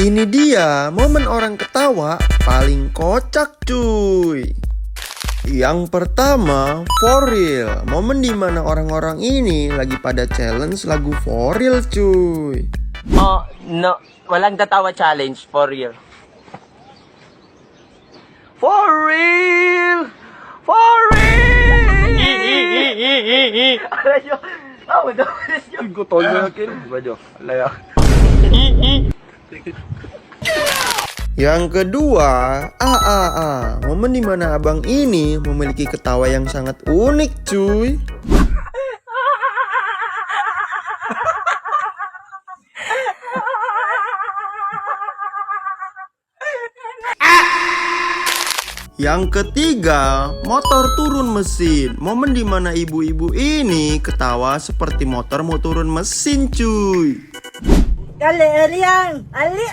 Ini dia momen orang ketawa paling kocak cuy. Yang pertama, For Real. Momen dimana orang-orang ini lagi pada challenge lagu For Real cuy. Oh, no. Walang tatawa challenge. For real. For real! For real! Alayo. Ah, madalas yun. Gutol mo yakin. Bajo. Alaya. Yang kedua, momen dimana abang ini memiliki ketawa yang sangat unik cuy. Yang ketiga, motor turun mesin. Momen dimana ibu-ibu ini ketawa seperti motor mau turun mesin cuy. Kali Eriang, Ali